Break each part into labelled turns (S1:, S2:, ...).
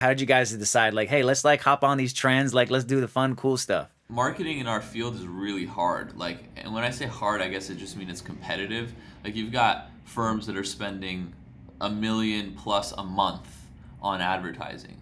S1: How did you guys decide, like, hey, let's like hop on these trends, like let's do the fun, cool stuff?
S2: Marketing in our field is really hard. Like, and when I say hard, I guess it just means it's competitive. Like, you've got firms that are spending 1 million plus a month on advertising.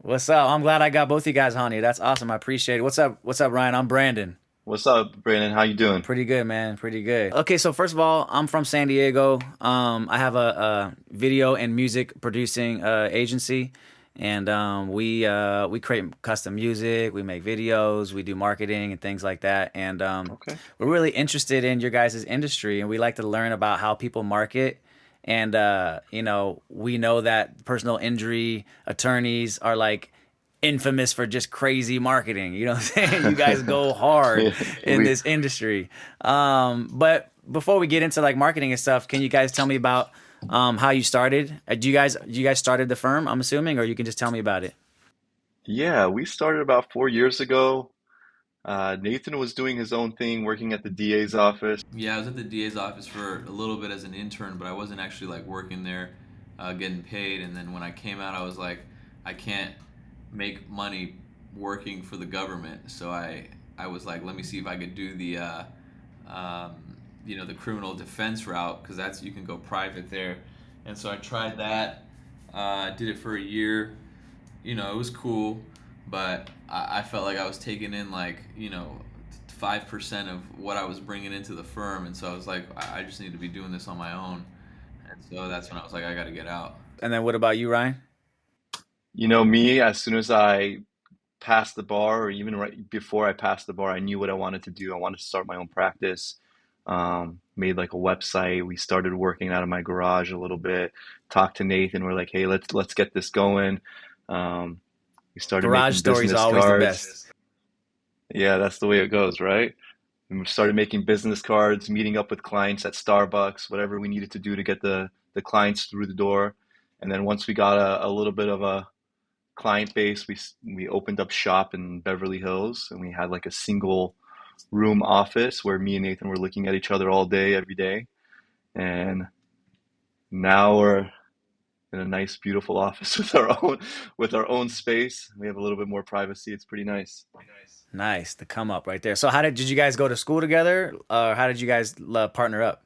S1: What's up? I'm glad I got both you guys on here. That's awesome. I appreciate it. What's up? What's up, Ryan? I'm Brandon.
S3: What's up, Brandon? How you doing?
S1: Pretty good, man. Pretty good. Okay, so first of all, I'm from San Diego. I have a video and music producing agency, and we create custom music. We make videos. We do marketing and things like that. And
S3: Okay.
S1: we're really interested in your guys' industry, and we like to learn about how people market. And we know that personal injury attorneys are like infamous for just crazy marketing. You know what I'm saying? You guys go hard
S3: Yeah,
S1: in
S3: we
S1: this industry. But before we get into like marketing and stuff, can you guys tell me about how you started? Do you guys started the firm? I'm assuming, or you can just tell me about it.
S3: yeah, we started about 4 years ago. Nathan was doing his own thing, working at the DA's office.
S2: Yeah, I was at the DA's office for a little bit as an intern, but I wasn't actually like working there, getting paid. And then when I came out, I was like, I can't make money working for the government. So I was like, let me see if I could do um, the criminal defense route because that's you can go private there. And so I tried that. Did it for a year. It was cool, but I felt like I was taking in like 5% of what I was bringing into the firm, and so I was like, I just need to be doing this on my own, and so that's when I was like, I got to get out.
S1: And then what about you, Ryan?
S3: You know me, as soon as I passed the bar, or even right before I passed the bar, I knew what I wanted to do. I wanted to start my own practice. Made like a website. We started working out of my garage a little bit. Talked to Nathan. We're like, hey, let's get this going. Um, we started
S1: Garage
S3: making
S1: stories
S3: business
S1: always the
S3: cards.
S1: best.
S3: Yeah, that's the way it goes, right? And we started making business cards, meeting up with clients at Starbucks, whatever we needed to do to get the clients through the door. And then once we got a little bit of a client base, we opened up shop in Beverly Hills, and we had like a single room office where me and Nathan were looking at each other all day, every day. And now we're in a nice, beautiful office with our own space. We have a little bit more privacy. It's pretty nice.
S1: Nice, the come up right there. So how did you guys go to school together? How did you guys partner up?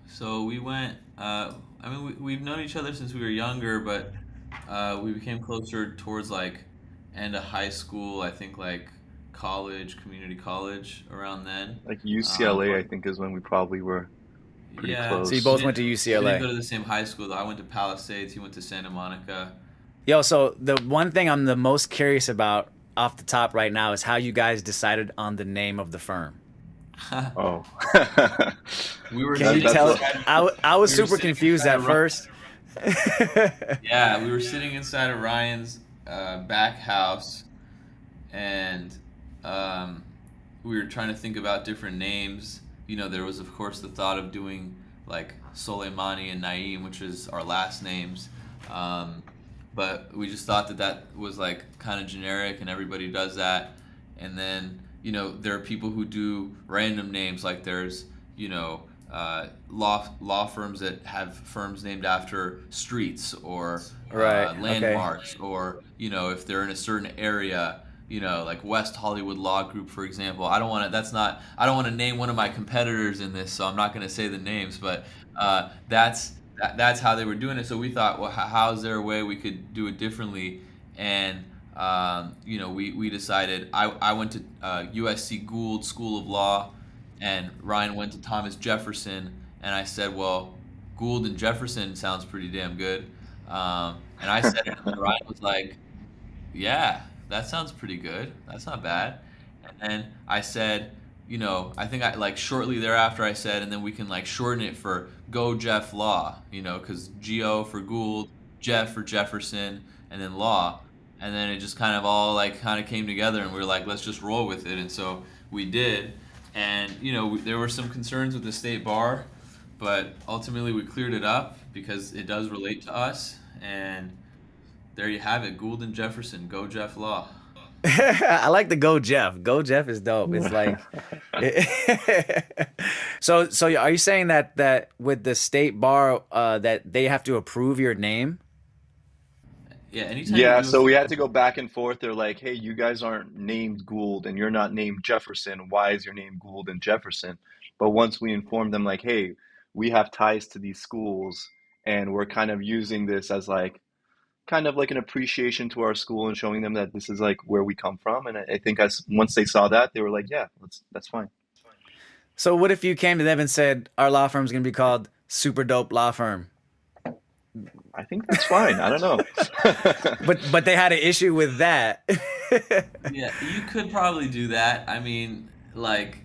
S2: So we went. I mean, we've known each other since we were younger, but we became closer towards like end of high school. I think like college, community college, around then.
S3: Like UCLA,
S2: But
S3: I think, is when we probably were pretty
S2: yeah,
S1: So you
S3: close.
S1: both went to
S2: we didn't
S1: UCLA.
S2: go to the same high school though. I went to Palisades. He went to Santa Monica.
S1: Yo, so the one thing I'm the most curious about off the top right now is how you guys decided on the name of the firm.
S3: Oh,
S2: We were
S1: Can
S3: that
S1: you
S2: sitting
S3: that's
S1: tell?
S3: a
S2: inside.
S1: I was
S2: We were
S1: super
S2: sitting
S1: confused
S2: inside
S1: at
S2: of Ryan.
S1: first.
S2: Yeah, we were sitting inside of Ryan's back house, and um, we were trying to think about different names. There was of course the thought of doing like Soleimani and Naeem, which is our last names. Um, but we just thought that that was like kind of generic, and everybody does that. And then there are people who do random names, like there's you know law firms that have firms named after streets or
S1: Right. Okay.
S2: landmarks, or if they're in a certain area, like West Hollywood Law Group, for example. I don't want to. That's not. I don't want to name one of my competitors in this, so I'm not going to say the names. But that's how they were doing it. So we thought, well, how is there a way we could do it differently? And we decided. I went to USC Gould School of Law, and Ryan went to Thomas Jefferson. And I said, well, Gould and Jefferson sounds pretty damn good. And I said it, and then Ryan was like, yeah, that sounds pretty good. That's not bad. And then I said, I think I like shortly thereafter I said, and then we can like shorten it for Go Jeff Law, because Go for Gould, Jeff for Jefferson, and then Law. And then it just kind of all like kind of came together, and we were like, let's just roll with it. And so we did. And there were some concerns with the state bar, but ultimately we cleared it up because it does relate to us. And there you have it, Gould and Jefferson, Go Jeff Law.
S1: I like the Go Jeff. Go Jeff is dope. It's like, so are you saying that with the state bar, that they have to approve your name?
S2: Yeah, anytime you
S3: Yeah,
S2: do
S3: so we had to go back and forth. They're like, hey, you guys aren't named Gould and you're not named Jefferson. Why is your name Gould and Jefferson? But once we informed them, like, hey, we have ties to these schools and we're kind of using this as like, kind of like an appreciation to our school and showing them that this is like where we come from. And I think as once they saw that, they were like, yeah, that's fine.
S1: So what if you came to them and said our law firm's gonna be called Super Dope Law Firm,
S3: I think that's fine. I don't know.
S1: but they had an issue with that?
S2: Yeah, you could probably do that. I mean, like,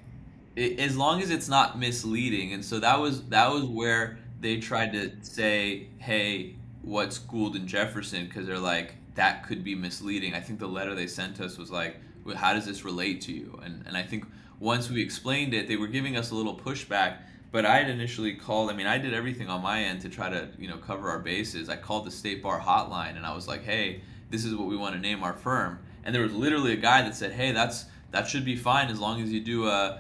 S2: as long as it's not misleading. And so that was where they tried to say, "Hey, what's Gould and Jefferson?" Because they're like, that could be misleading. I think the letter they sent us was like, "Well, how does this relate to you?" And I think once we explained it, they were giving us a little pushback. But I had initially called. I mean, I did everything on my end to try to cover our bases. I called the state bar hotline and I was like, "Hey, this is what we want to name our firm." And there was literally a guy that said, "Hey, that should be fine as long as you do a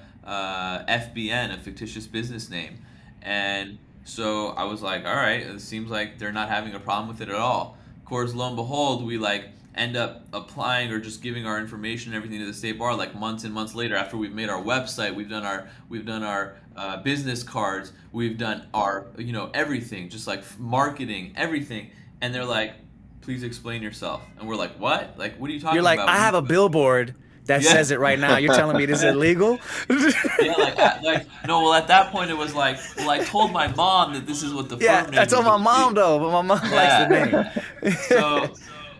S2: FBN, a fictitious business name." And so I was like, "All right, it seems like they're not having a problem with it at all." Of course, lo and behold, we like end up applying or just giving our information and everything to the state bar like months and months later after we've made our website, we've done our business cards, we've done our everything, just like marketing, everything. And they're like, "Please explain yourself." And we're like, "What? Like, what are you talking
S1: You're like,
S2: about?"
S1: I have a billboard that
S2: Yeah.
S1: says it right now. You're telling me this is illegal?
S2: Yeah, like no. Well, at that point, it was like, well, I told my mom that this is what the
S1: Yeah,
S2: firm
S1: I
S2: name
S1: told
S2: was
S1: my
S2: going to
S1: mom
S2: be.
S1: though, but my mom likes the
S2: Yeah.
S1: name.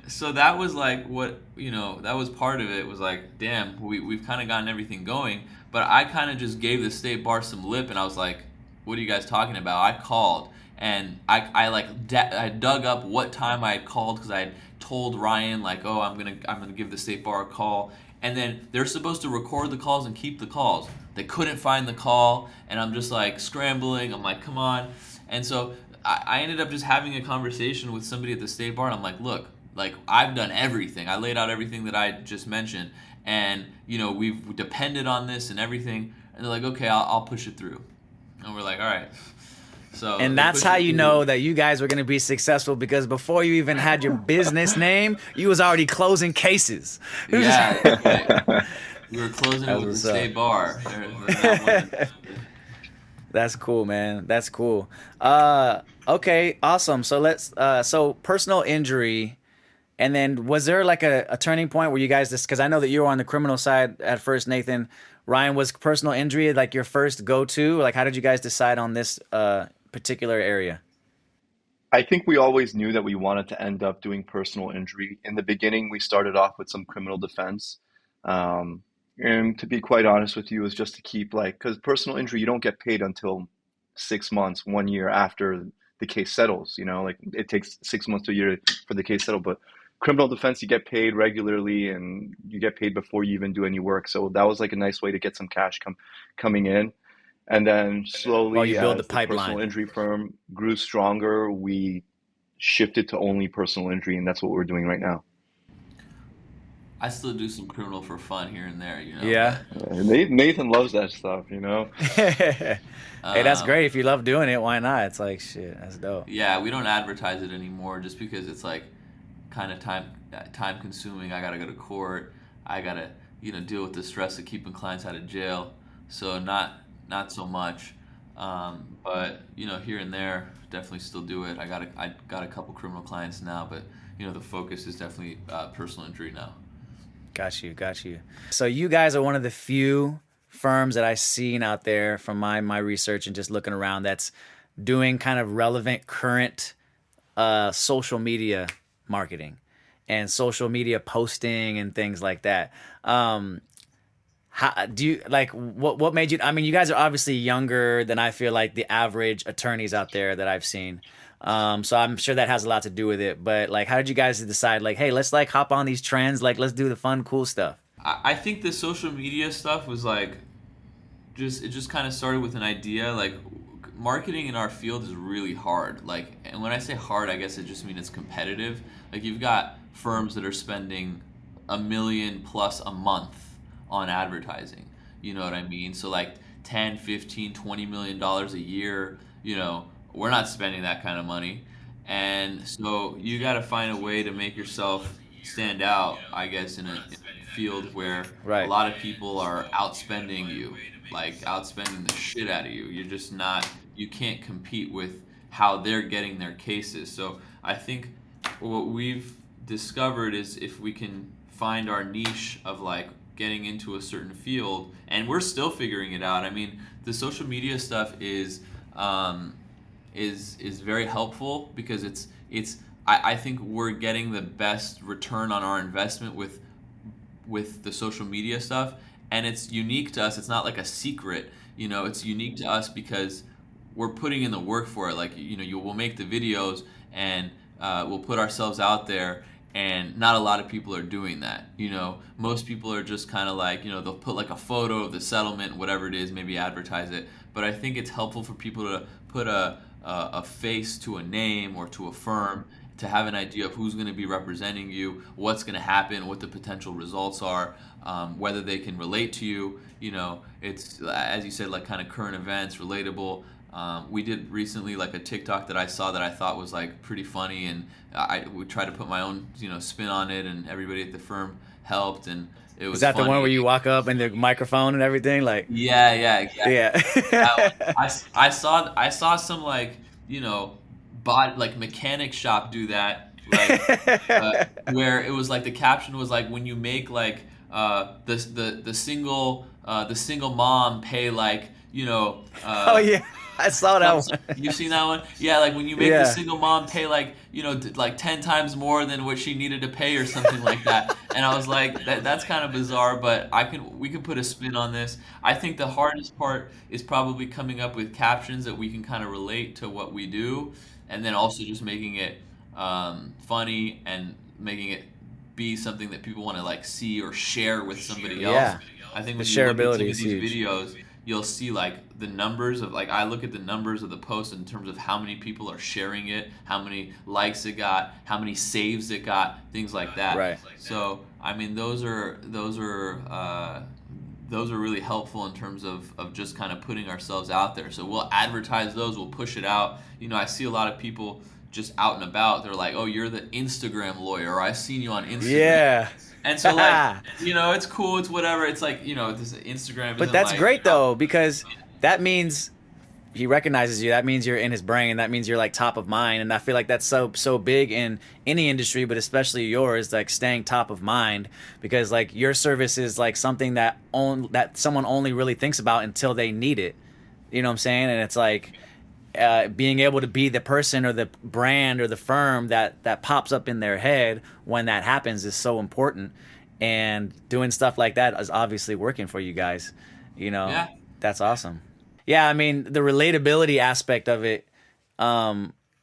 S2: So that was like what that was part of it. Was like, damn, we've kind of gotten everything going, but I kind of just gave the state bar some lip, and I was like, "What are you guys talking about?" I called and I like I dug up what time I had called because I had told Ryan like, "Oh, I'm gonna give the state bar a call." And then they're supposed to record the calls and keep the calls. They couldn't find the call, and I'm just like scrambling. I'm like, "Come on!" And so I ended up just having a conversation with somebody at the state bar, and I'm like, "Look, like I've done everything. I laid out everything that I just mentioned, and we've depended on this and everything." And they're like, "Okay, I'll push it through." And we're like, "All right." So
S1: And
S2: they
S1: that's
S2: pushed
S1: how
S2: it
S1: you
S2: through.
S1: know that you guys were going to be successful, because before you even had your business name, you was already closing cases.
S2: Yeah, we were closing it
S1: That's
S2: with the
S1: what's up.
S2: state bar. They're not wanting.
S1: That's cool, man. That's cool. Okay, awesome. So so personal injury, and then was there like a turning point where you guys just, because I know that you were on the criminal side at first, Nathan. Ryan, was personal injury like your first go-to? Like, how did you guys decide on this particular area?
S3: I think we always knew that we wanted to end up doing personal injury. In the beginning, we started off with some criminal defense. Um, and to be quite honest with you, is just to keep like, because personal injury, you don't get paid until 6 months, 1 year after the case settles. Like it takes 6 months to a year for the case settle. But criminal defense, you get paid regularly and you get paid before you even do any work. So that was like a nice way to get some cash coming in. And then
S1: While you
S3: slowly,
S1: build the
S3: as the personal
S1: pipeline.
S3: injury firm grew stronger, we shifted to only personal injury, and that's what we're doing right now.
S2: I still do some criminal for fun here and there,
S1: Yeah.
S2: but
S3: Nathan loves that stuff.
S1: Hey, that's
S2: um,
S1: great. If you love doing it, why not? It's like shit. That's dope.
S2: yeah, we don't advertise it anymore just because it's like kind of time consuming. I gotta go to court. I gotta deal with the stress of keeping clients out of jail. So not so much. But here and there, definitely still do it. I got a couple criminal clients now, but the focus is definitely personal injury now.
S1: Got you, got you. So you guys are one of the few firms that I've seen out there from my research and just looking around that's doing kind of relevant current social media marketing and social media posting and things like that. How do you like what made you? I mean, you guys are obviously younger than I feel like the average attorneys out there that I've seen. So I'm sure that has a lot to do with it. But like, how did you guys decide? Like, hey, let's like hop on these trends. Like, let's do the fun, cool stuff.
S2: I think the social media stuff was like it just kind of started with an idea. Like, marketing in our field is really hard. Like, and when I say hard, I guess it just means it's competitive. Like, you've got firms that are spending a million plus a month on advertising. You know what I mean? So like 10, 15, 20 million dollars a year, we're not spending that kind of money. And so you got to find a way to make yourself stand out, I guess, in a field where a
S1: Right.
S2: lot of people are outspending you, like outspending the shit out of you. You're just not, you can't compete with how they're getting their cases. So I think what we've discovered is if we can find our niche of like getting into a certain field, and we're still figuring it out. I mean, the social media stuff um, is very helpful because I think we're getting the best return on our investment with the social media stuff, and it's unique to us. It's not like a secret, it's unique to us because we're putting in the work for it. Like, we'll make the videos, and we'll put ourselves out there, and not a lot of people are doing that. Most people are just kind of like, they'll put like a photo of the settlement, whatever it is, maybe advertise it. But I think it's helpful for people to put a face to a name or to a firm, to have an idea of who's going to be representing you, what's going to happen, what the potential results are, whether they can relate to you. It's, as you said, like kind of current events, relatable. We did recently like a TikTok that I saw that I thought was like pretty funny, and I would try to put my own spin on it, and everybody at the firm helped, and it
S1: Is
S2: was
S1: that the one
S2: funny.
S1: where you walk up and the microphone and everything? Like,
S2: Yeah, yeah, exactly.
S1: yeah.
S2: That one. I saw some like bot like mechanic shop do that, like where it was like the caption was like, when you make like the single mom pay like
S1: Oh yeah, I saw that one.
S2: you've seen that one? Yeah, like when you make the
S1: Yeah.
S2: single mom pay like, like 10 times more than what she needed to pay or something like that. And I was like, that's kind of bizarre, but we can put a spin on this. I think the hardest part is probably coming up with captions that we can kind of relate to what we do, and then also just making it funny and making it be something that people want to like see or share with somebody else.
S1: Yeah.
S2: I think
S1: The
S2: when you look at some
S1: shareability
S2: of
S1: is
S2: these
S1: huge.
S2: videos, you'll see like the numbers of like, I look at the numbers of the post in terms of how many people are sharing it, how many likes it got, how many saves it got, things like that.
S1: Right.
S2: So I mean, those are really helpful in terms of just kind of putting ourselves out there. So we'll advertise those, we'll push it out. I see a lot of people just out and about. They're like, "Oh, you're the Instagram lawyer," or "I've seen you on Instagram."
S1: Yeah.
S2: And so like, it's cool, it's whatever. It's like, this Instagram
S1: But
S2: isn't
S1: that's
S2: like,
S1: great though, because that means he recognizes you. That means you're in his brain. That means you're like top of mind. And I feel like that's so big in any industry, but especially yours, like staying top of mind, because like your service is like something that someone only really thinks about until they need it. You know what I'm saying? And it's like being able to be the person or the brand or the firm that pops up in their head when that happens is so important. And doing stuff like that is obviously working for you guys. You know,
S2: yeah.
S1: that's awesome. Yeah, I mean the relatability aspect of it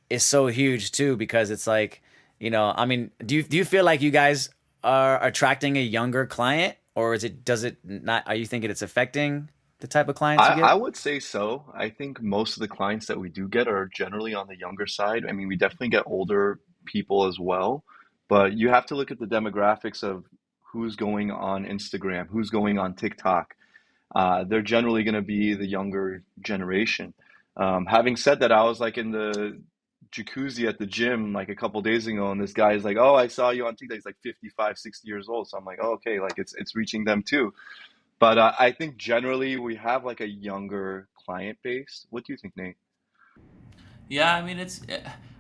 S1: is so huge too, because it's like, I mean, do you feel like you guys are attracting a younger client, or does it not? Are you thinking it's affecting the type of clients you
S3: I
S1: get?
S3: would say so. I think most of the clients that we do get are generally on the younger side. I mean, we definitely get older people as well, but you have to look at the demographics of who's going on Instagram, who's going on TikTok. They're generally going to be the younger generation. Having said that, I was like in the jacuzzi at the gym like a couple days ago, and this guy is like, "Oh, I saw you on TikTok." He's like 55, 60 years old. So I'm like, "Oh, okay, like it's reaching them too." But I think generally we have like a younger client base. What do you think, Nate?
S2: Yeah, I mean,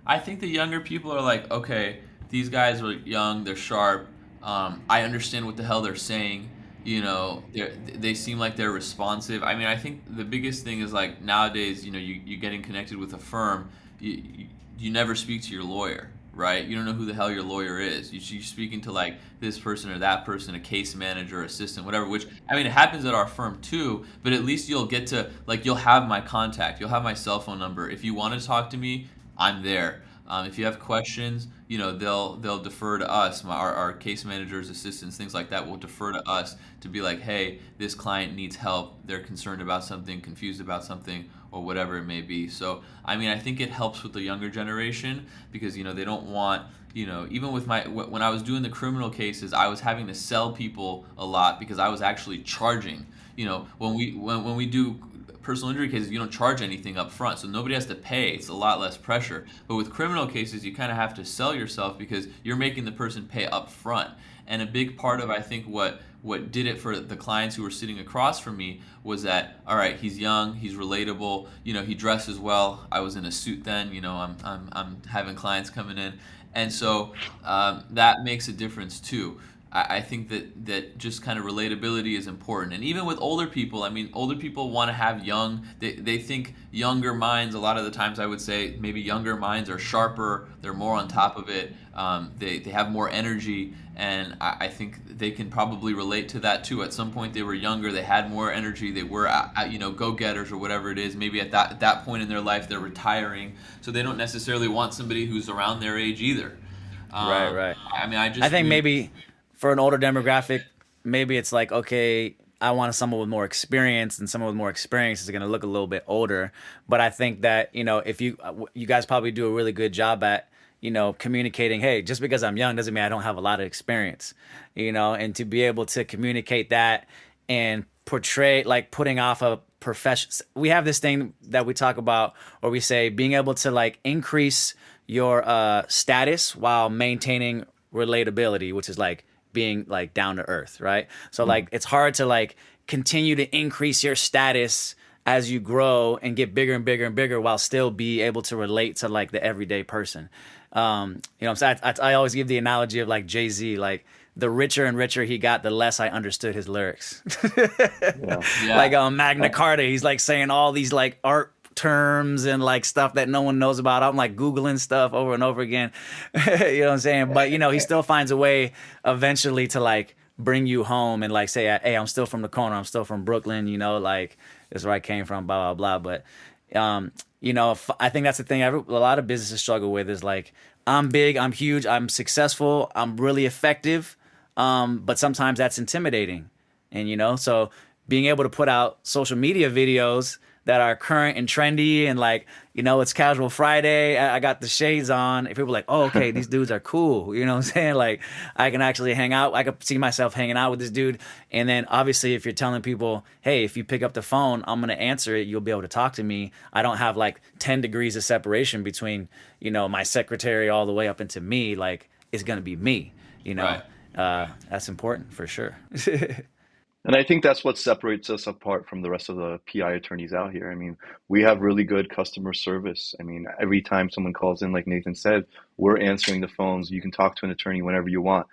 S2: I think the younger people are like, okay, these guys are young, they're sharp. I understand what the hell they're saying. They seem like they're responsive. I mean, I think the biggest thing is like nowadays, you getting connected with a firm, you never speak to your lawyer, right? You don't know who the hell your lawyer is. You're speaking to like this person or that person, a case manager, assistant, whatever. Which, I mean, it happens at our firm too. But at least you'll get to like, you'll have my contact, you'll have my cell phone number. If you want to talk to me, I'm there. If you have questions, they'll defer to us. Our case managers, assistants, things like that will defer to us to be like, hey, this client needs help. They're concerned about something, confused about something, or whatever it may be. So, I mean, I think it helps with the younger generation because they don't want, even with when I was doing the criminal cases, I was having to sell people a lot because I was actually charging. When we do personal injury cases, you don't charge anything up front, so nobody has to pay. It's a lot less pressure. But with criminal cases, you kind of have to sell yourself because you're making the person pay up front. And a big part of, I think, what did it for the clients who were sitting across from me was that, all right, he's young, he's relatable, he dresses well. I was in a suit then, I'm having clients coming in, and so that makes a difference too. I think that just kind of relatability is important. And even with older people, I mean, older people want to have they think younger minds, a lot of the times I would say maybe younger minds are sharper, they're more on top of it, they have more energy, and I think they can probably relate to that too. At some point they were younger, they had more energy, they were, go-getters or whatever it is. Maybe at that point in their life they're retiring, so they don't necessarily want somebody who's around their age either.
S1: Right, right.
S2: I mean,
S1: I think maybe for an older demographic, maybe it's like, okay, I want someone with more experience, and someone with more experience is going to look a little bit older. But I think that, if you guys probably do a really good job at, communicating, hey, just because I'm young doesn't mean I don't have a lot of experience, and to be able to communicate that and portray, like putting off a profession. We have this thing that we talk about, or we say being able to like increase your status while maintaining relatability, which is like being like down to earth, right? So like it's hard to like continue to increase your status as you grow and get bigger and bigger and bigger while still be able to relate to like the everyday person. What I'm saying? I always give the analogy of like Jay-Z, like the richer and richer he got, the less I understood his lyrics.
S3: Yeah.
S2: Yeah.
S1: Like Magna Carta, he's like saying all these like art terms and like stuff that no one knows about. I'm like Googling stuff over and over again. You know what I'm saying? But he still finds a way eventually to like bring you home and like say, hey, I'm still from the corner. I'm still from Brooklyn, like this is where I came from, blah, blah, blah. But, I think that's the thing a lot of businesses struggle with is like, I'm big, I'm huge, I'm successful, I'm really effective. But sometimes that's intimidating. And, so being able to put out social media videos that are current and trendy and like, it's casual Friday, I got the shades on. If people are like, oh, okay, these dudes are cool. You know what I'm saying? Like I can actually hang out. I could see myself hanging out with this dude. And then obviously if you're telling people, hey, if you pick up the phone, I'm going to answer it. You'll be able to talk to me. I don't have like 10 degrees of separation between, my secretary all the way up into me. Like it's going to be me,
S2: Right.
S1: That's important for sure.
S3: And I think that's what separates us apart from the rest of the PI attorneys out here. I mean, we have really good customer service. I mean, every time someone calls in, like Nathan said, we're answering the phones. You can talk to an attorney whenever you want.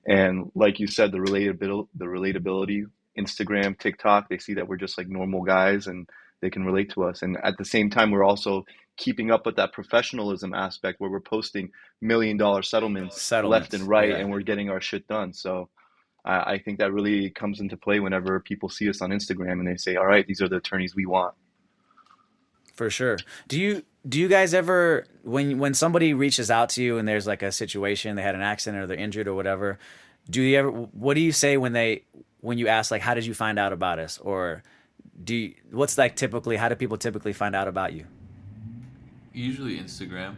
S3: And like you said, the relatability, Instagram, TikTok, they see that we're just like normal guys and they can relate to us. And at the same time, we're also keeping up with that professionalism aspect where we're posting $1 million settlements left and
S1: Settlements.
S3: right,
S1: Yeah.
S3: and we're getting our shit done. So I think that really comes into play whenever people see us on Instagram and they say, all right, these are the attorneys we want.
S1: For sure. Do you guys ever when somebody reaches out to you and there's like a situation, they had an accident or they're injured or whatever, what do you say when you ask like how did you find out about us? Or what's like typically how do people typically find out about you?
S2: Usually Instagram.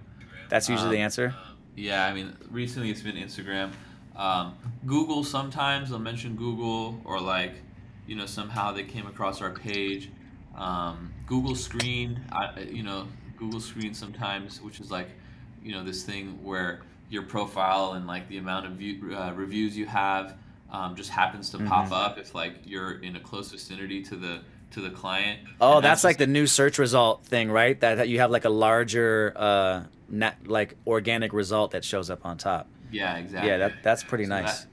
S1: That's usually the
S2: Um,
S1: answer.
S2: yeah, I mean, recently it's been Instagram. Google sometimes they'll mention Google or like, somehow they came across our page. Google Screen, Google Screen sometimes, which is like, this thing where your profile and like the amount of reviews you have just happens to pop
S1: Hmm.
S2: up if like you're in a close vicinity to the client,
S1: Oh,
S2: and that's
S1: that's like
S2: just
S1: the new search result thing, right? That you have like a larger net like organic result that shows up on top.
S2: yeah,
S1: Yeah,
S2: exactly.
S1: that's pretty
S2: So
S1: nice.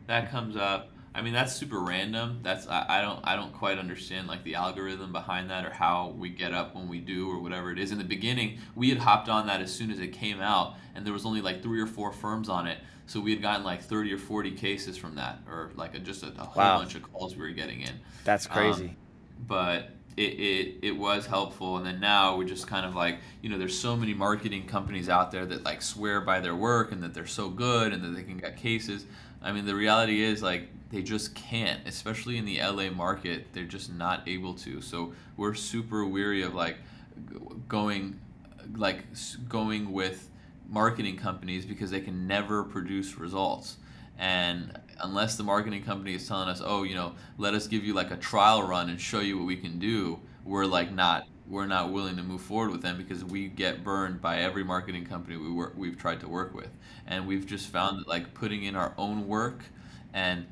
S2: that comes up. I mean, that's super random. I don't quite understand like the algorithm behind that or how we get up when we do or whatever it is. In the beginning, we had hopped on that as soon as it came out, and there was only like 3 or 4 firms on it. So we had gotten like 30 or 40 cases from that, or like just a whole
S1: Wow,
S2: bunch of calls we were getting in.
S1: that's
S2: Um,
S1: crazy.
S2: but it was helpful. And then now we're just kind of like, there's so many marketing companies out there that like swear by their work and that they're so good and that they can get cases. I mean, the reality is like they just can't, especially in the LA market. They're just not able to. So we're super weary of like going going with marketing companies because they can never produce results. And unless the marketing company is telling us, oh, let us give you like a trial run and show you what we can do, we're not willing to move forward with them, because we get burned by every marketing company we've tried to work with. And we've just found that like putting in our own work and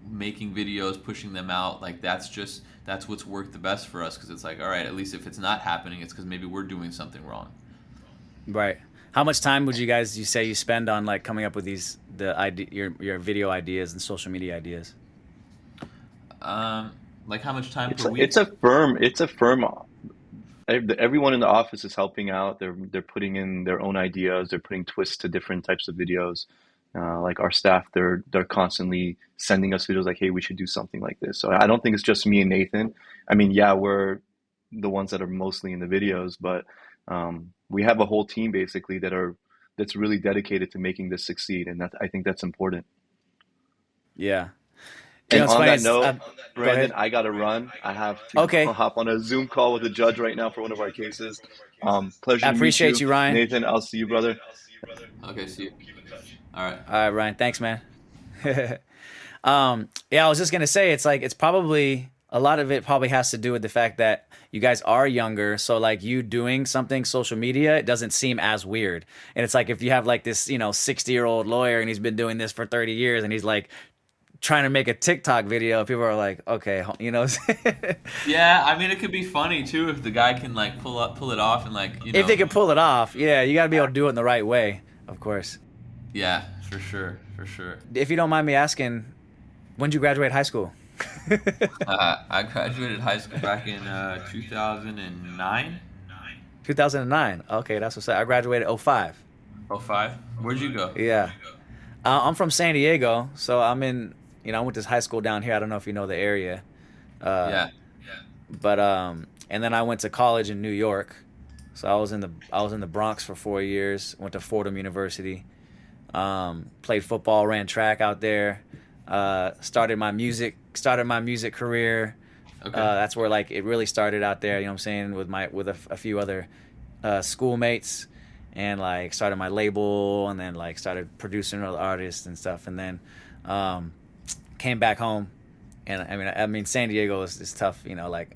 S2: making videos, pushing them out, like that's what's worked the best for us, because it's like, all right, at least if it's not happening, it's because maybe we're doing something wrong.
S1: Right. How much time would you say you spend on like coming up with your video ideas and social media ideas?
S2: Like how much time
S3: It's
S2: per
S3: a,
S2: week?
S3: it's a firm. It's a firm. Everyone in the office is helping out. They're putting in their own ideas. They're putting twists to different types of videos. Like our staff, they're constantly sending us videos like, "Hey, we should do something like this." So I don't think it's just me and Nathan. I mean, yeah, we're the ones that are mostly in the videos, but we have a whole team basically that's really dedicated to making this succeed, and I think that's important.
S1: Yeah.
S3: And
S1: It's
S3: on
S1: funny.
S3: that note,
S1: Go
S3: Brandon,
S1: ahead.
S3: I gotta run. I have to
S1: Okay.
S3: hop on a Zoom call with a judge right now for one of our cases. Pleasure
S1: I
S3: to meet
S1: appreciate
S3: you,
S1: you, Ryan.
S3: Nathan. I'll see you, brother.
S2: Okay, see you. All right.
S1: All right, Ryan. Thanks, man. Yeah, I was just gonna say it's probably a lot of it probably has to do with the fact that you guys are younger, so like you doing something social media, it doesn't seem as weird. And it's like if you have like this 60-year-old lawyer and he's been doing this for 30 years and he's like trying to make a TikTok video, people are like, okay,
S2: Yeah, I mean, it could be funny too if the guy can like pull it off and like
S1: if they can pull it off. Yeah, you got to be able to do it in the right way, of course.
S2: Yeah, for sure, for sure.
S1: If you don't mind me asking, when did you graduate high school?
S2: I graduated high school back in 2009.
S1: 2009. Okay, that's what's up. I graduated '05.
S2: Oh, 05. Where'd you go?
S1: Yeah. I'm from San Diego, so I went to high school down here. I don't know if you know the area. Uh,
S2: Yeah.
S1: but and then I went to college in New York. So I was in the Bronx for 4 years. Went to Fordham University. Played football, ran track out there. Started my music career.
S2: Okay.
S1: That's where like it really started out there. You know what I'm saying, with a few other schoolmates, and like started my label, and then like started producing other artists and stuff, and then came back home. And I mean, San Diego is tough, like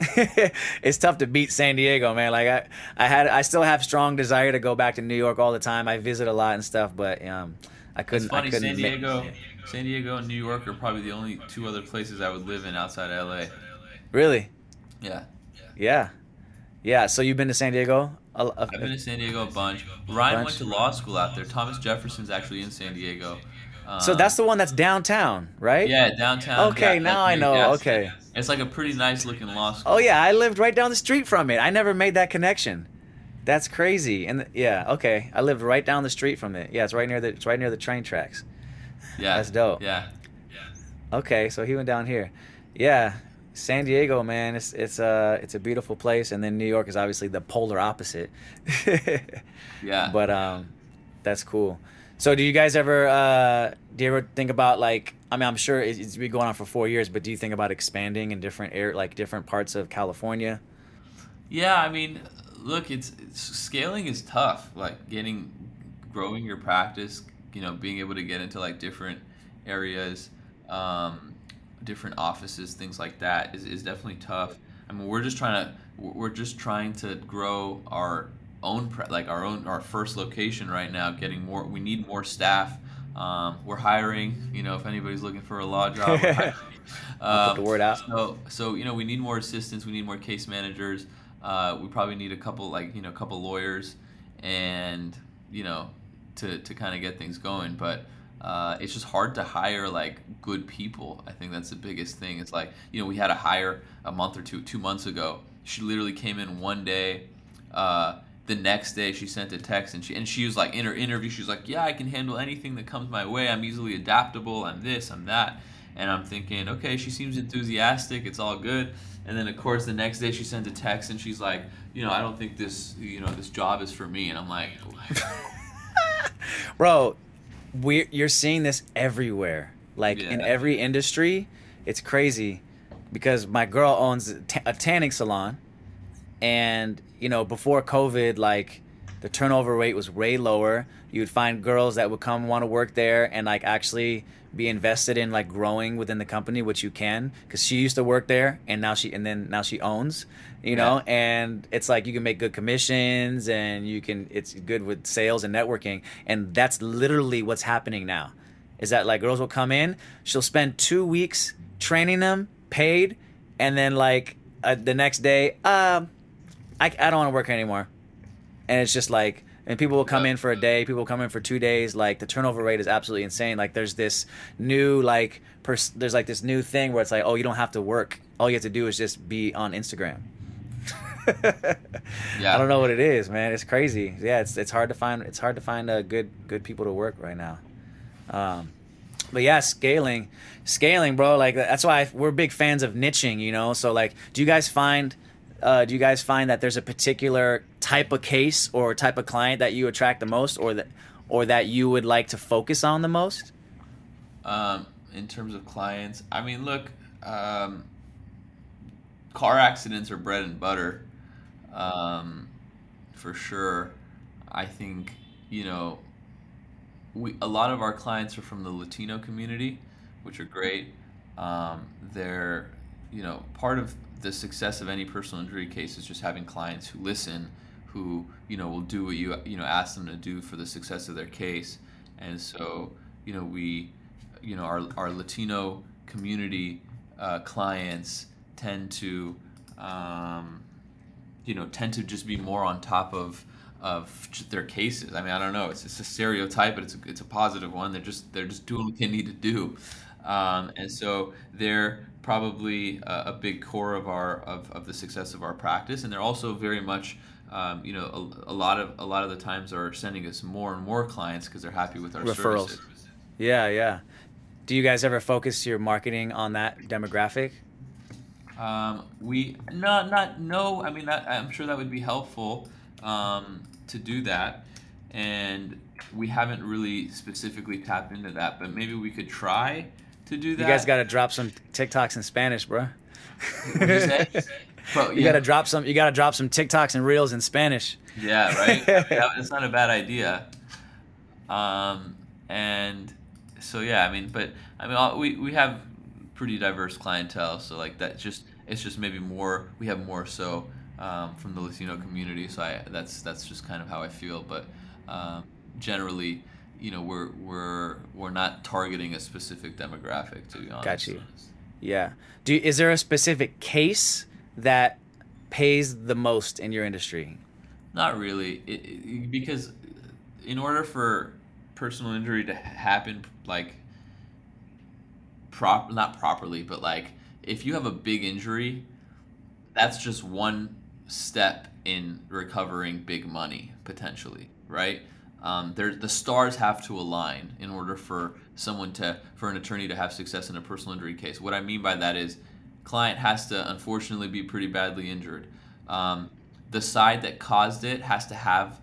S1: it's tough to beat San Diego, man. Like I still have strong desire to go back to New York all the time. I visit a lot and stuff, but I couldn't.
S2: It's funny.
S1: I couldn't.
S2: San Diego, and New York are probably the only two other places I would live in outside LA.
S1: Really?
S2: Yeah.
S1: Yeah. So you've been to San Diego?
S2: I've been to San Diego a bunch. Ryan went to law school out there. Thomas Jefferson's actually in San Diego.
S1: So that's the one that's downtown, right?
S2: Yeah, downtown.
S1: Okay,
S2: Yeah,
S1: now I
S2: near
S1: know.
S2: gas
S1: Okay.
S2: station. It's like a pretty nice looking law school.
S1: Oh yeah, I lived right down the street from it. I never made that connection. That's crazy. And yeah, okay, I lived right down the street from it. Yeah, it's right near the train tracks.
S2: Yeah.
S1: That's dope.
S2: Yeah.
S1: Okay, so he went down here. Yeah, San Diego, man, it's a beautiful place, and then New York is obviously the polar opposite.
S2: Yeah.
S1: But that's cool. So do you guys ever think about like, I mean, I'm sure it's been going on for 4 years, but do you think about expanding in different parts of California?
S2: Yeah, I mean, look, it's scaling is tough. Like growing your practice, being able to get into like different areas, different offices, things like that is definitely tough. I mean, we're just trying to grow our own our first location right now. We need more staff. We're hiring. If anybody's looking for a law job, we're hiring.
S1: I'll put the word out.
S2: So we need more assistants. We need more case managers. We probably need a couple lawyers, and to kind of get things going. But it's just hard to hire like good people. I think that's the biggest thing. It's like we had a hire a month or 2 months ago. She literally came in one day. The next day she sent a text, and she was like, in her interview, she was like, yeah, I can handle anything that comes my way. I'm easily adaptable. I'm this, I'm that. And I'm thinking, okay, she seems enthusiastic. It's all good. And then of course the next day she sends a text and she's like, I don't think this, this job is for me. And I'm like,
S1: Bro, you're seeing this everywhere, like in
S2: yeah,
S1: every industry. It's crazy because my girl owns a tanning salon, and before COVID, like the turnover rate was way lower. You would find girls that would come want to work there and like actually be invested in like growing within the company, which you can, because she used to work there and now she owns,
S2: yeah,
S1: and it's like you can make good commissions and it's good with sales and networking, and that's literally what's happening now. Is that like girls will come in, she'll spend 2 weeks training them, paid, and then like the next day, I don't want to work here anymore. And it's just like, and people will come
S2: yep.
S1: in for a day, people will come in for 2 days. Like the turnover rate is absolutely insane. Like there's this new like there's like this new thing where it's like, oh, you don't have to work, all you have to do is just be on Instagram. I don't
S2: Yeah.
S1: know what it is, man. It's crazy. Yeah, it's hard to find, good people to work right now. um but yeah, scaling, bro. Like that's why we're big fans of niching. So like, do you guys find that there's a particular type of case or type of client that you attract the most, or that you would like to focus on the most?
S2: In terms of clients, I mean, look, um, car accidents are bread and butter, um, for sure. I think, you know, a lot of our clients are from the Latino community, which are great. They're, part of the success of any personal injury case is just having clients who listen, who, will do what you ask them to do for the success of their case. And so, we, our Latino community clients tend to, um, tend to just be more on top of their cases. I mean, I don't know. It's a stereotype, but it's a positive one. They're just doing what they need to do, and so they're probably a big core of the success of our practice. And they're also very much, a lot of the times are sending us more and more clients because they're happy with our
S1: Referrals.
S2: services.
S1: Yeah, yeah. Do you guys ever focus your marketing on that demographic?
S2: We not no. I mean, I'm sure that would be helpful, to do that, and we haven't really specifically tapped into that. But maybe we could try to do
S1: You guys got
S2: that.
S1: to drop some TikToks in Spanish, bro.
S2: What'd you say? But
S1: You got
S2: yeah,
S1: to drop some. You got to drop some TikToks and reels in Spanish.
S2: yeah, right. I mean, that's not a bad idea. And so yeah, I mean, but I mean, we have pretty diverse clientele, so like that just it's just maybe more we have more so, from the Latino community. So that's just kind of how I feel. But generally, we're not targeting a specific demographic, to be
S1: Got
S2: honest.
S1: you. Yeah. Is there a specific case that pays the most in your industry?
S2: Not really, because in order for personal injury to happen, like not properly, but like if you have a big injury, that's just one step in recovering big money potentially, right? The stars have to align in order for for an attorney to have success in a personal injury case. What I mean by that is, client has to unfortunately be pretty badly injured. Um, the side that caused it has to have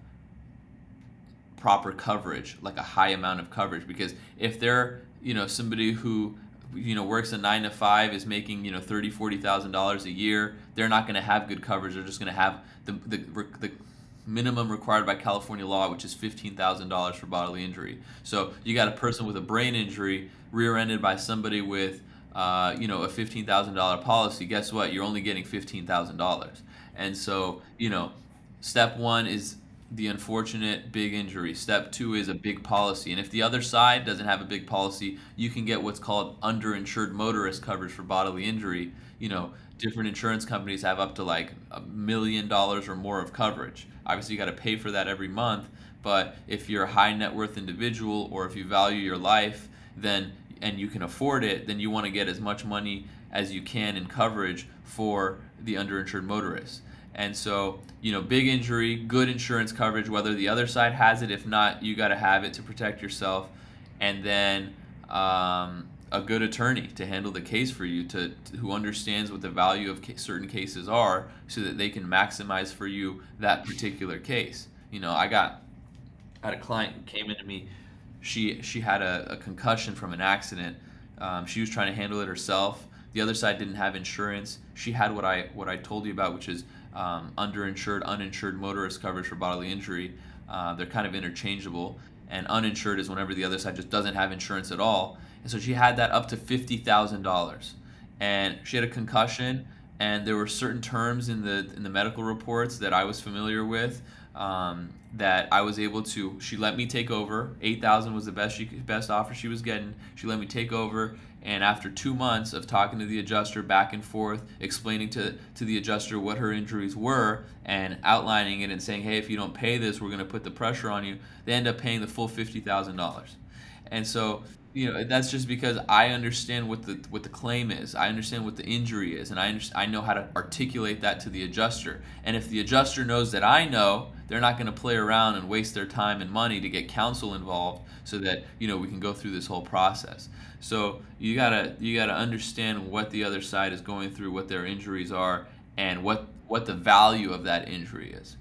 S2: proper coverage, like a high amount of coverage. Because if they're, somebody who, works a 9 to 5, is making, 30, $40,000 a year, they're not going to have good coverage. They're just going to have the minimum required by California law, which is $15,000 for bodily injury. So you got a person with a brain injury rear-ended by somebody with, a $15,000 policy. Guess what? You're only getting $15,000. And so, step one is the unfortunate big injury. Step two is a big policy. And if the other side doesn't have a big policy, you can get what's called underinsured motorist coverage for bodily injury. Different insurance companies have up to like $1 million or more of coverage. Obviously, you got to pay for that every month. But if you're a high net worth individual, or if you value your life, and you can afford it, then you want to get as much money as you can in coverage for the underinsured motorist. And so, big injury, good insurance coverage, whether the other side has it. If not, you got to have it to protect yourself. And then, a good attorney to handle the case for you, who understands what the value of certain cases are, so that they can maximize for you that particular case. I had a client who came into me. She had a concussion from an accident. She was trying to handle it herself. The other side didn't have insurance. She had what I told you about, which is underinsured, uninsured motorist coverage for bodily injury. They're kind of interchangeable. And uninsured is whenever the other side just doesn't have insurance at all. And so she had that up to $50,000. And she had a concussion, and there were certain terms in the medical reports that I was familiar with, that I was able to. She let me take over. 8,000 was the best offer she was getting. She let me take over, and after 2 months of talking to the adjuster back and forth, explaining to the adjuster what her injuries were and outlining it and saying, hey, if you don't pay this, we're going to put the pressure on you, they end up paying the full $50,000. And so, that's just because I understand what the claim is. I understand what the injury is, and I know how to articulate that to the adjuster. And if the adjuster knows that I know, they're not going to play around and waste their time and money to get counsel involved, so that we can go through this whole process. So you gotta understand what the other side is going through, what their injuries are, and what the value of that injury is.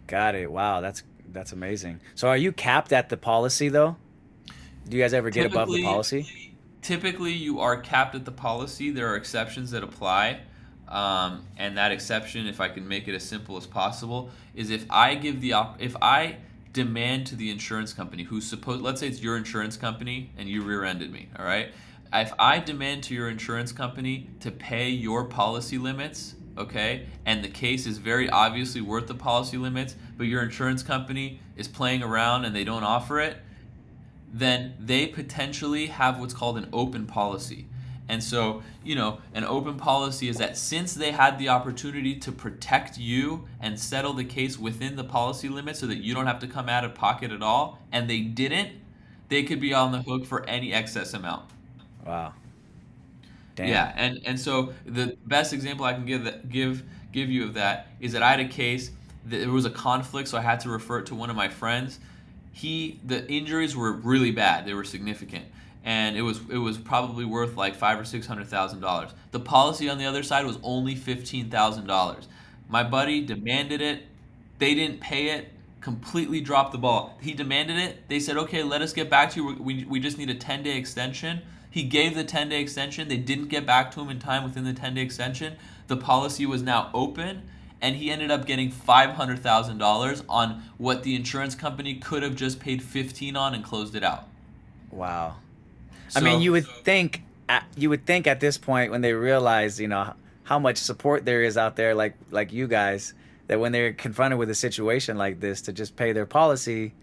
S1: Got it. Wow, that's amazing. So are you capped at the policy though? Do you guys ever get above the policy?
S2: Typically, you are capped at the policy. There are exceptions that apply, and that exception, if I can make it as simple as possible, is if I demand to the insurance company, let's say it's your insurance company and you rear-ended me, all right? If I demand to your insurance company to pay your policy limits, okay, and the case is very obviously worth the policy limits, but your insurance company is playing around and they don't offer it, then they potentially have what's called an open policy. And so, an open policy is that since they had the opportunity to protect you and settle the case within the policy limit so that you don't have to come out of pocket at all, and they didn't, they could be on the hook for any excess amount.
S1: Wow. Damn.
S2: Yeah, and so the best example I can give you of that is that I had a case that there was a conflict, so I had to refer it to one of my friends. The injuries were really bad; they were significant, and it was probably worth like $500,000 or $600,000. The policy on the other side was only $15,000. My buddy demanded it; they didn't pay it. Completely dropped the ball. He demanded it. They said, "Okay, let us get back to you. We just need a 10-day extension." He gave the 10-day extension. They didn't get back to him in time within the 10-day extension. The policy was now open, and he ended up getting $500,000 on what the insurance company could have just paid $15,000 on and closed it out.
S1: Wow.
S2: So,
S1: I mean, you would think at this point, when they realize, how much support there is out there, like you guys, that when they're confronted with a situation like this, to just pay their policy.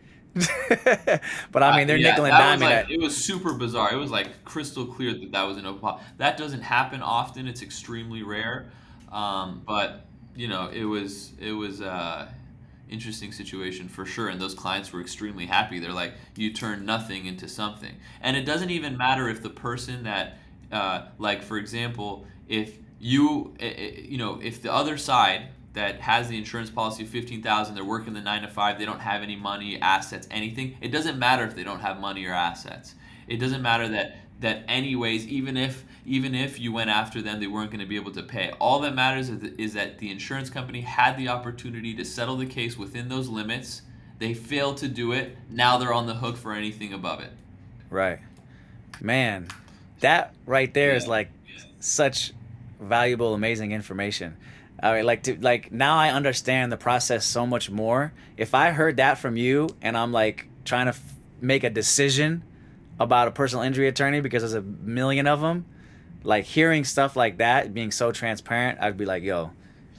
S1: But I mean, they're nickel and diming.
S2: It was super bizarre. It was like crystal clear that was an open policy. That doesn't happen often. It's extremely rare. But it was interesting situation for sure, and those clients were extremely happy. They're like, you turned nothing into something. And it doesn't even matter if the person that like, for example, if if the other side that has the insurance policy of $15,000, they're working the 9 to 5, they don't have any money, assets, anything. It doesn't matter if they don't have money or assets. It doesn't matter that anyways, even if you went after them, they weren't going to be able to pay. All that matters is that the insurance company had the opportunity to settle the case within those limits. They failed to do it. Now they're on the hook for anything above it.
S1: Right. Man, that right there is like such valuable, amazing information. I mean, now I understand the process so much more. If I heard that from you and I'm like trying to make a decision about a personal injury attorney because there's a million of them, like hearing stuff like that, being so transparent, I'd be like, yo,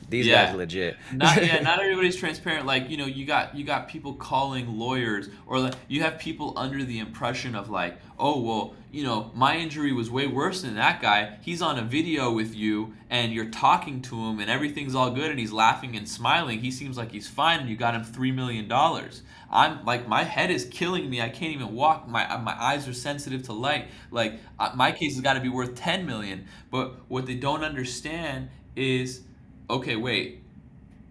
S1: these guys are legit.
S2: Not everybody's transparent. Like, you got people calling lawyers, or like you have people under the impression of like, oh, well, my injury was way worse than that guy. He's on a video with you and you're talking to him and everything's all good and he's laughing and smiling. He seems like he's fine and you got him $3 million. I'm like, my head is killing me. I can't even walk. My eyes are sensitive to light. Like, my case has got to be worth $10 million. But what they don't understand is, okay, wait,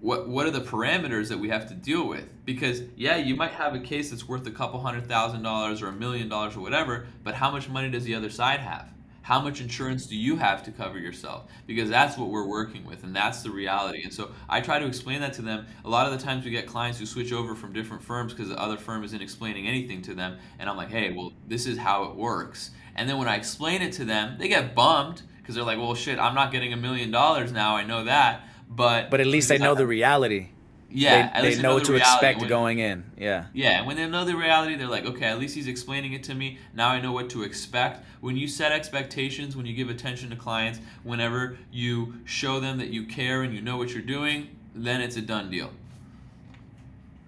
S2: what are the parameters that we have to deal with? Because yeah, you might have a case that's worth a couple $100,000 or $1 million or whatever, but how much money does the other side have? How much insurance do you have to cover yourself? Because that's what we're working with, and that's the reality. And so I try to explain that to them. A lot of the times we get clients who switch over from different firms because the other firm isn't explaining anything to them, and I'm like, hey, well, this is how it works. And then when I explain it to them, they get bummed because they're like, well, shit, I'm not getting $1 million now. I know that, but
S1: But at least they
S2: because
S1: know the reality.
S2: yeah, at
S1: They
S2: least they
S1: know
S2: know
S1: what
S2: the
S1: to
S2: reality.
S1: expect going in. Yeah.
S2: Yeah, when they know the reality, they're like, okay, at least he's explaining it to me. Now I know what to expect. When you set expectations, when you give attention to clients, whenever you show them that you care and you know what you're doing, then it's a done deal.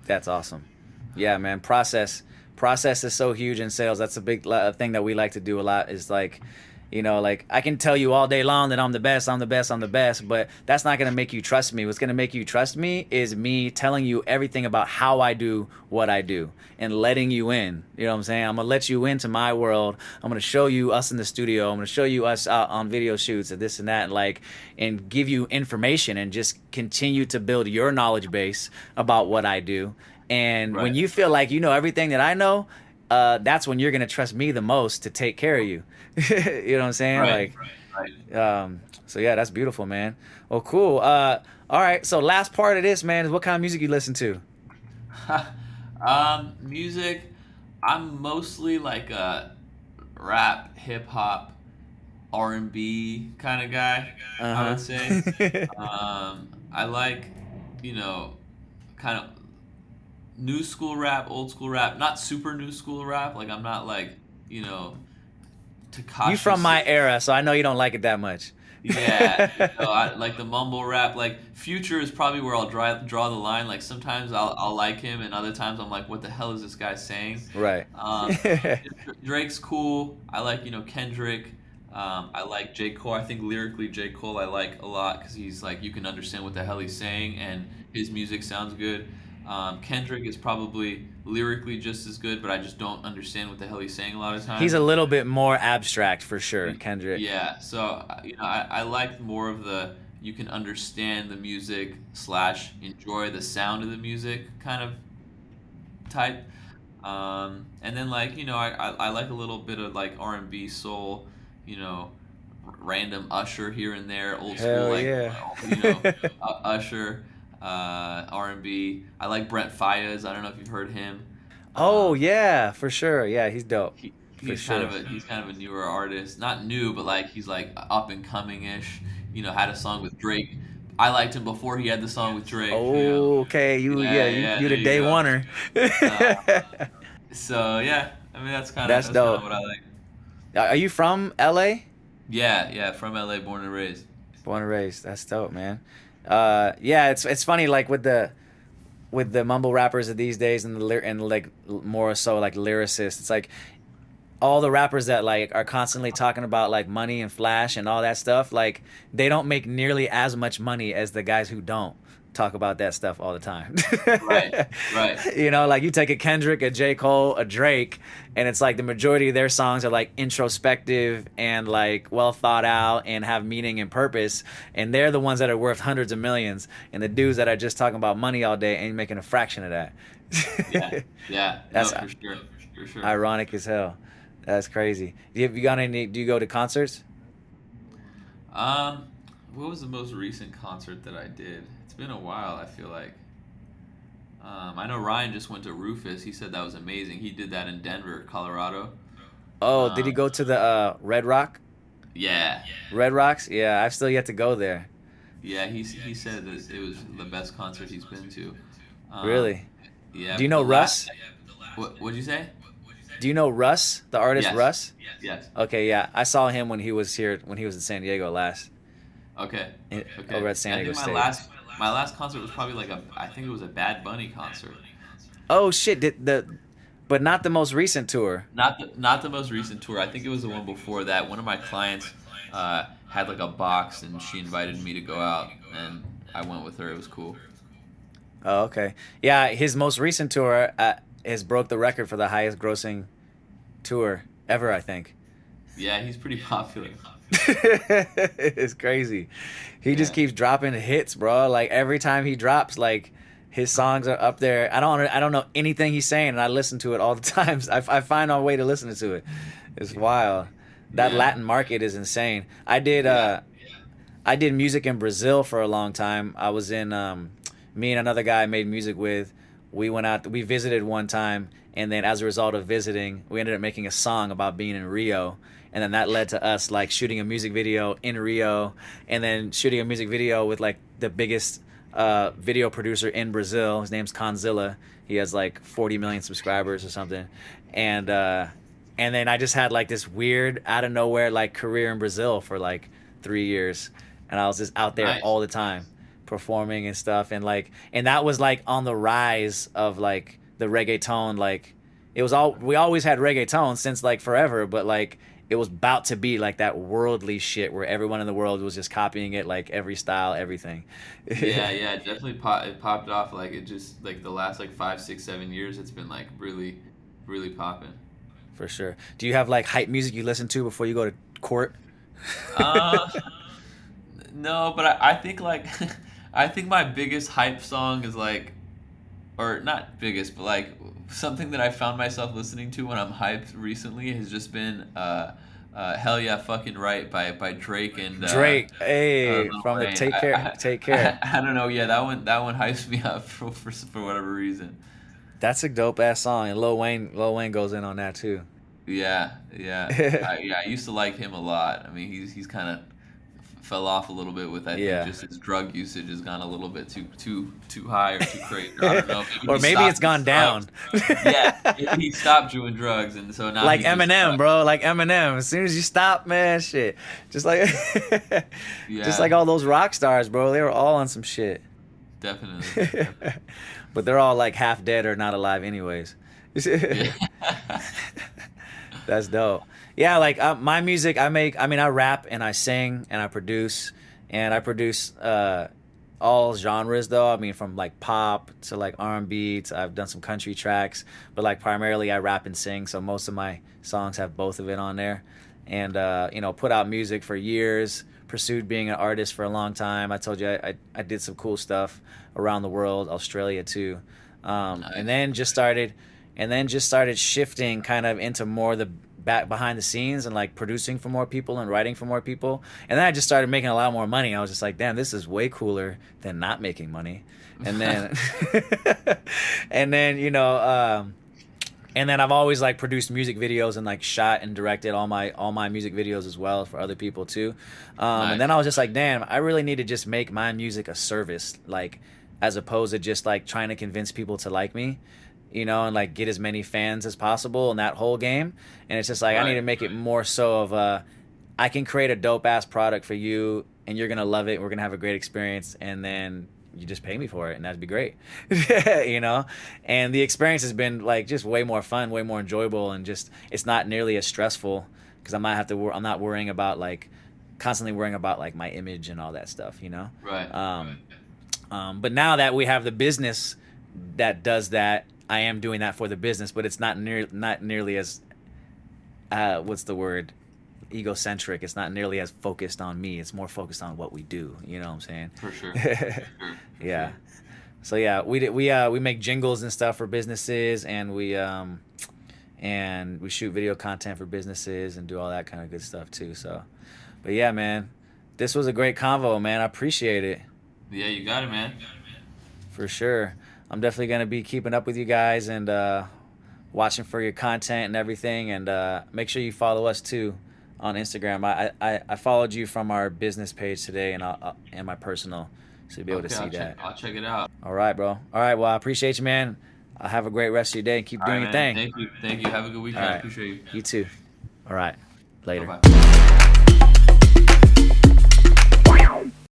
S1: That's awesome. Yeah, man. Process is so huge in sales. That's a big thing that we like to do a lot. Is like, like I can tell you all day long that I'm the best, I'm the best, I'm the best, but that's not gonna make you trust me. What's gonna make you trust me is me telling you everything about how I do what I do and letting you in. You know what I'm saying? I'm gonna let you into my world. I'm gonna show you us in the studio. I'm gonna show you us out on video shoots and this and that, and give you information and just continue to build your knowledge base about what I do. And when
S2: Right.
S1: you feel like you know everything that I know, that's when you're gonna trust me the most to take care of you. You know what I'm saying?
S2: Right.
S1: Like,
S2: Right.
S1: so yeah, that's beautiful, man. Well, cool. All right. So last part of this, man, is what kind of music you listen to?
S2: Music. I'm mostly like a rap, hip hop, R&B kind of guy. I would say.
S1: Uh-huh.
S2: I like, you know, kind of new school rap, old school rap, not super new school rap. Like I'm not like, you know,
S1: You
S2: Takashi
S1: from my
S2: six.
S1: era, so I know you don't like it that much.
S2: Yeah, I like the mumble rap. Like Future is probably where I'll draw the line. Like sometimes I'll like him, and other times I'm like, what the hell is this guy saying?
S1: Right.
S2: Um, Drake's cool. I like Kendrick. I like J Cole. I think lyrically J Cole I like a lot because he's like you can understand what the hell he's saying, and his music sounds good. Kendrick is probably lyrically just as good, but I just don't understand what the hell he's saying a lot of
S1: He's a
S2: times.
S1: little bit more abstract for sure, Kendrick.
S2: Yeah, so I like more of the you can understand the music slash enjoy the sound of the music kind of type. And then like I like a little bit of like R&B soul, you know, random Usher here and there, old school
S1: Hell
S2: like
S1: yeah.
S2: Usher, R&B. I like Brent Faiyaz. I don't know if you've heard him.
S1: Oh
S2: Um,
S1: yeah, for sure. Yeah, he's dope. For sure.
S2: he's kind of a newer artist, not new, but like he's like up and coming ish. Had a song with Drake. I liked him before he had the song with Drake.
S1: Oh, okay.
S2: Yeah, yeah,
S1: You
S2: there
S1: the
S2: you
S1: day
S2: go.
S1: oneer.
S2: Uh, so yeah, I mean
S1: That's
S2: that's kind of
S1: dope.
S2: what I like.
S1: Are you from LA?
S2: Yeah, yeah, from LA, born and raised.
S1: Born and raised. That's dope, man. Yeah, it's funny like with the mumble rappers of these days and like more so like lyricists. It's like all the rappers that like are constantly talking about like money and flash and all that stuff, like they don't make nearly as much money as the guys who don't talk about that stuff all the time.
S2: Right, right.
S1: Like you take a Kendrick, a J. Cole, a Drake, and it's like the majority of their songs are like introspective and like well thought out and have meaning and purpose, and they're the ones that are worth hundreds of millions, and the dudes that are just talking about money all day ain't making a fraction of
S2: Yeah,
S1: that.
S2: yeah. No,
S1: That's
S2: for sure, for sure.
S1: ironic as hell. That's crazy. You got any? Do you go to concerts?
S2: Um, what was the most recent concert that I did? It's been a while. I feel like. I know Ryan just went to Rufus. He said that was amazing. He did that in Denver, Colorado.
S1: Oh, did he
S2: Um,
S1: go to the Red Rock?
S2: yeah,
S1: Red Rocks? Yeah, I've still yet to go there.
S2: yeah. He said that it was the best concert he's been to. Um,
S1: Really?
S2: yeah,
S1: Do you
S2: but
S1: know
S2: the last.
S1: Russ?
S2: What'd you say?
S1: Do you know Russ, the artist
S2: Yes,
S1: Russ?
S2: yes.
S1: Okay, yeah, I saw him when he was here when he was in San Diego last,
S2: Okay, okay.
S1: over at San
S2: I
S1: Diego
S2: think
S1: State.
S2: my last concert was probably like I think it was a Bad Bunny concert.
S1: Oh shit! But not the most recent tour.
S2: Not the most recent tour. I think it was the one before that. One of my clients had like a box, and she invited me to go out, and I went with her. It was cool.
S1: Oh, okay. Yeah, his most recent tour has broke the record for the highest grossing tour ever, I think.
S2: Yeah, he's pretty popular.
S1: It's crazy. He just
S2: Yeah.
S1: keeps dropping hits, bro. Like every time he drops, like his songs are up there. I don't know anything he's saying, and I listen to it all the times. I find a way to listen to it. It's wild. That
S2: Yeah.
S1: Latin market is insane.
S2: Yeah.
S1: I did music in Brazil for a long time. I was in me and another guy I made music with. We went out. We visited one time, and then as a result of visiting, we ended up making a song about being in Rio, and then that led to us like shooting a music video in Rio, and then shooting a music video with like the biggest video producer in Brazil. His name's Conzilla. He has like 40 million subscribers or something, and then I just had like this weird out of nowhere like career in Brazil for like 3 years, and I was just out there
S2: Nice.
S1: all the time performing and stuff, and that was like on the rise of like the reggaeton. Like it was all we always had reggaeton since like forever, but like it was about to be like that worldly shit where everyone in the world was just copying it, like every style, everything.
S2: Yeah, yeah, it definitely it popped off. Like it just like the last like 5, 6, 7 years, it's been like really, really popping.
S1: For sure. Do you have like hype music you listen to before you go to court?
S2: Uh, no, but I think like I think my biggest hype song is like, or not biggest, but like something that I found myself listening to when I'm hyped recently has just been "Hell Yeah, Fucking Right" by Drake and
S1: Drake, hey,
S2: Lil
S1: from the
S2: Wayne.
S1: Take Care.
S2: I don't know. Yeah, that one hypes me up for whatever reason.
S1: That's a dope ass song, and Lil Wayne goes in on that too.
S2: Yeah, yeah, yeah. I used to like him a lot. I mean, he's kind of fell off a little bit with I
S1: Yeah.
S2: think just his drug usage has gone a little bit too high or too crazy. I don't know.
S1: Or
S2: he
S1: maybe
S2: stopped
S1: it's gone
S2: doing
S1: down.
S2: drugs. Yeah, he stopped doing drugs, and so now
S1: Like
S2: he just,
S1: Eminem, bro. Like Eminem. As soon as you stop, man, shit. Just like,
S2: yeah,
S1: just like all those rock stars, bro. They were all on some shit.
S2: definitely.
S1: But they're all like half dead or not alive, anyways.
S2: Yeah.
S1: That's dope. Yeah, like my music, I rap and I sing and I produce, all genres though. I mean, from like pop to like R&B to I've done some country tracks, but like primarily I rap and sing. So most of my songs have both of it on there, and put out music for years. Pursued being an artist for a long time. I told you I did some cool stuff around the world, Australia too,
S2: Nice.
S1: and then just started shifting kind of into more the back behind the scenes and like producing for more people and writing for more people. And then I just started making a lot more money. I was just like, damn, this is way cooler than not making money. And then and then I've always like produced music videos and like shot and directed all my music videos as well for other people too. And then I was just like, damn, I really need to just make my music a service, like as opposed to just like trying to convince people to like me, and like get as many fans as possible in that whole game. And it's just like I need to make it more so of I can create a dope ass product for you and you're gonna love it. We're gonna have a great experience, and then you just pay me for it, and that'd be great. And the experience has been like just way more fun, way more enjoyable, and just it's not nearly as stressful because I'm not worrying about like constantly worrying about like my image and all that stuff.
S2: Right.
S1: But now that we have the business that does that, I am doing that for the business, but it's not nearly as what's the word, egocentric. It's not nearly as focused on me. It's more focused on what we do. You know what I'm saying?
S2: For sure. For sure.
S1: Yeah. So yeah, we make jingles and stuff for businesses, and we shoot video content for businesses and do all that kind of good stuff too. So, but yeah, man, this was a great convo, man. I appreciate it.
S2: Yeah, you got it, man.
S1: For sure. I'm definitely going to be keeping up with you guys and watching for your content and everything. And make sure you follow us too on Instagram. I followed you from our business page today and my personal, so you'll be able to see that.
S2: I'll check it out.
S1: All right, bro. All right. Well, I appreciate you, man. Have a great rest of your day and keep doing your thing.
S2: Thank you. Thank you. Have a good weekend.
S1: All right.
S2: I appreciate you.
S1: You too. All right. Later.
S2: Bye-bye.